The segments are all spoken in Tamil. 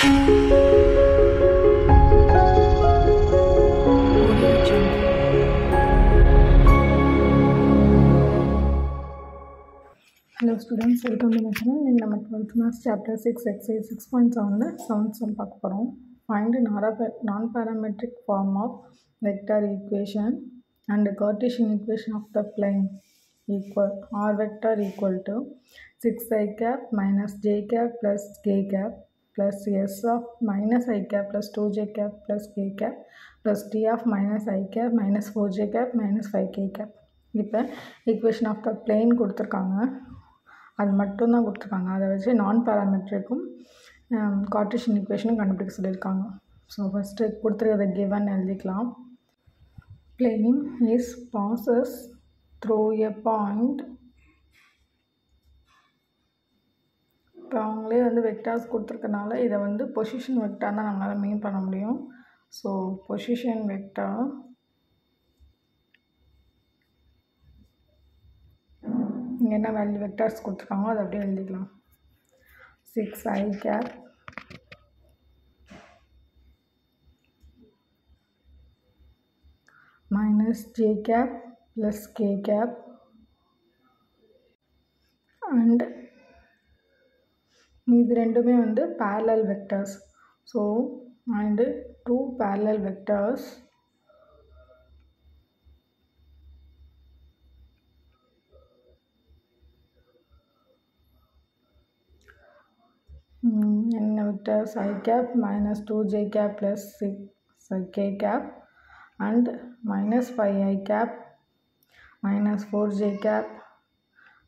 Hello students, welcome to my channel. In our 12th Maths chapter 6 exercise 6.7 7 sum பார்க்க போறோம். Find a non-parametric form of vector equation and the Cartesian equation of the plane equal r vector equal to 6 I cap minus j cap plus k cap plus s of minus I cap plus 2j cap plus k cap plus t of minus I cap minus 4j cap minus 5k cap. இப்போ equation of the plane கொடுத்திருக்காங்க. அது மட்டும் தான் கொடுத்துருக்காங்க. அதை வச்சு நான் பேராமெட்ரிக்கும் கார்ட்டீசியன் ஈக்குவேஷனும் கண்டுபிடிக்க சொல்லியிருக்காங்க. ஸோ ஃபஸ்ட்டு கொடுத்துருக்கிறத கிவன் எழுதிக்கலாம். Plane is bosses through a point. இப்போ அவங்களே வெக்டார்ஸ் கொடுத்துருக்கனால இதை பொசிஷன் வெக்டார் தான் நம்மளால் மீன் பண்ண முடியும். ஸோ பொசிஷன் வெக்டார் இங்கே என்ன வேல்யூ வெக்டார்ஸ் கொடுத்துருக்காங்களோ அதை அப்படியே எழுதிக்கலாம். 6 I cap minus j cap plus k cap and இது ரெண்டுமே parallel vectors. So and two parallel vectors n vectors I cap minus 2j cap plus 6k cap and minus 5I cap minus 4j cap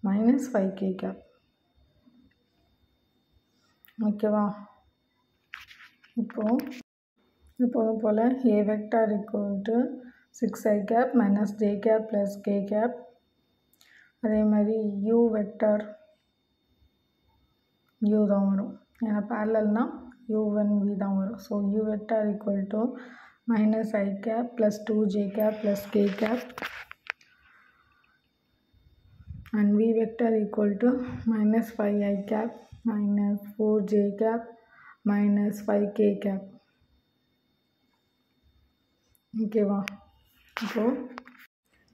minus 5k cap. ஓகேவா? இப்போது போல் a vector equal to 6I cap minus j cap plus k cap. அதே மாதிரி u vector u தான் வரும். ஏன்னா parallelனா u1 v தான் வரும். So u vector equal to minus I cap plus 2j cap plus k cap and v vector equal to minus 5I cap minus 4j cap minus 5k cap. ஓகேவா? இப்போது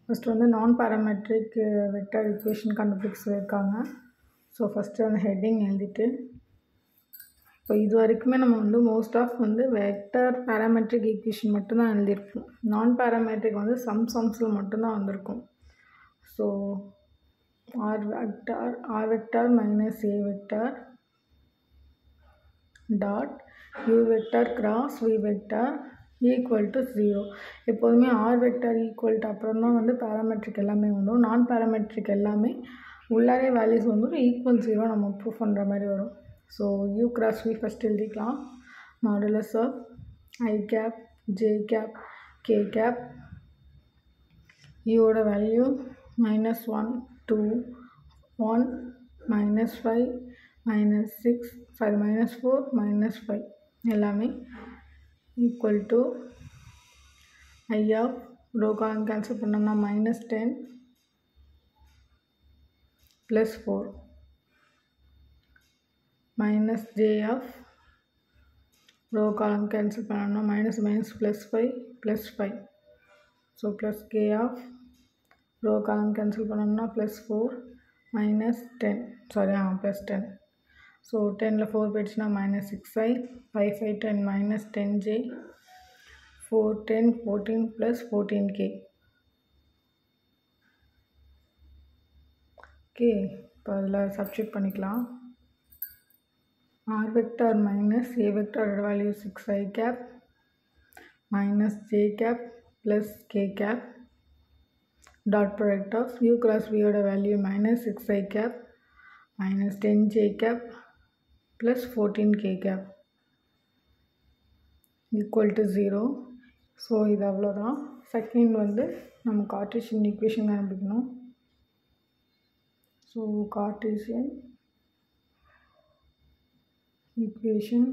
ஃபஸ்ட்டு நான் பேராமெட்ரிக் வெக்டர் ஈக்குவேஷன் கண்டுபிடிக்க சொல்லியிருக்காங்க. ஸோ ஃபஸ்ட்டு ஹெட்டிங் எழுதிட்டு இப்போ இது வரைக்குமே நம்ம most of vector parametric equation மட்டும்தான் எழுதியிருப்போம். நான் பேராமெட்ரிக் சம்ஸில் மட்டும்தான் வந்திருக்கும். So r vector minus a vector dot u vector cross v vector equal to 0. எப்போதுமே ஆர் வெக்டார் ஈக்குவல் டு அப்புறம் தான் பேராமெட்ரிக் எல்லாமே வந்துடும். நான் பேராமெட்ரிக் எல்லாமே உள்ளாரே வேல்யூஸ் ஈக்குவல் 0 நம்ம ப்ரூஃப் பண்ணுற மாதிரி வரும். So U cross V first எழுதிக்கலாம். Modulus of I cap J cap K cap. யூவோட வேல்யூ -1 2 1 -5 -6 சாரி -4 -5 எல்லாமே equal to I of row column cancel பண்ணோம்னா -10 plus 4 minus j of row column cancel பண்ணோம்னா minus plus 5 plus 5. So plus k of row column cancel பண்ணோம்னா plus 4 minus 10 sorry plus 10. So 10ல 4 போயிடுச்சுன்னா -6i 5 5 10 minus 10j 4 10 14 plus 14k. Okay, இப்போ அதில் சப்ஸ்டியூட் பண்ணிக்கலாம். ஆர் வெக்டார் மைனஸ் ஏ வெக்டாரோட value 6I cap minus J cap plus K cap dot product of U cross வியோட value -6I cap minus 10j cap plus 14k cap equal to 0. So இது அவ்வளோதான். செகண்ட் நம்ம கார்ட்டீசியன் ஈக்குவேஷன் கண்டுபிடிக்கணும். So Cartesian equation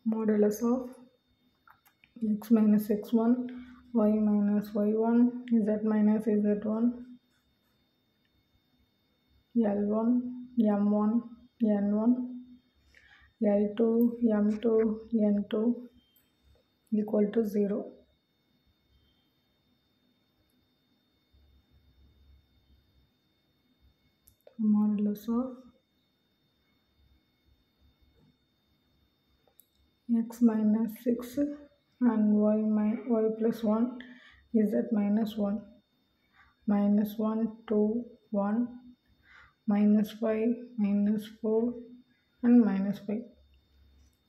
modulus of x minus x1 y minus y1 z minus z1 L1, M1, N1, L2, M2, N2 equal to 0. Modulus of x minus 6 and y plus 1 z minus 1 minus 1 2 1 minus 5 minus 4 and minus 5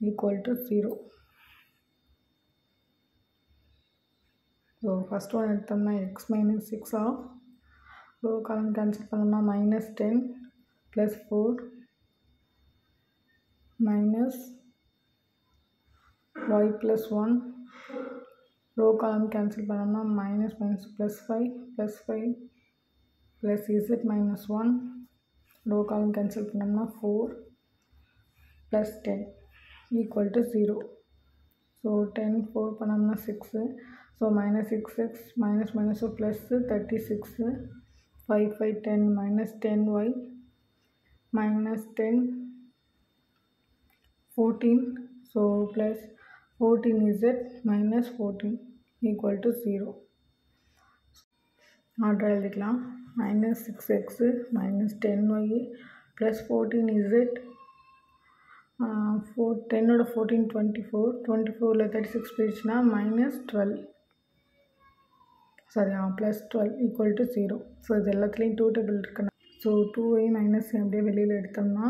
equal to 0. So first one எடுத்தோம்னா x minus 6 ஆகும். row column cancel பண்ணோம்னா minus 10 plus 4 minus y plus 1. row column cancel பண்ணோம்னா minus minus plus 5 plus 5 plus z minus 1. row column cancel பண்ணோம்னா 4 plus 10 equal to 0. So 10 4 பண்ணோம்னா 6. So minus 6x minus minus so plus 36 5 5 10 minus 10y minus 10 14. So plus 14z minus 14 equal to 0. Order எழுதிக்கலாம். minus 6x minus 10y plus 14z 10 ஓட 14 24 24ல 36 போயிடுச்சுன்னா minus 12 sorry plus 12 equal to 0. So இது எல்லாத்துலேயும் 2 டேபிள் இருக்குன்னா ஸோ 2y மைனஸ் அப்படியே வெளியில் எடுத்தோம்னா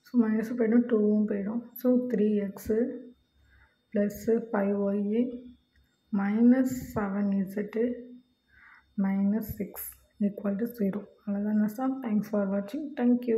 ஸோ மைனஸ் போய்டும் 2வும் போயிடும். So 3x plus 5y minus 7z minus 6 equal to 0. அவ்வளோதான். தேங்க்ஸ் ஃபார் வாட்சிங். தேங்க்யூ.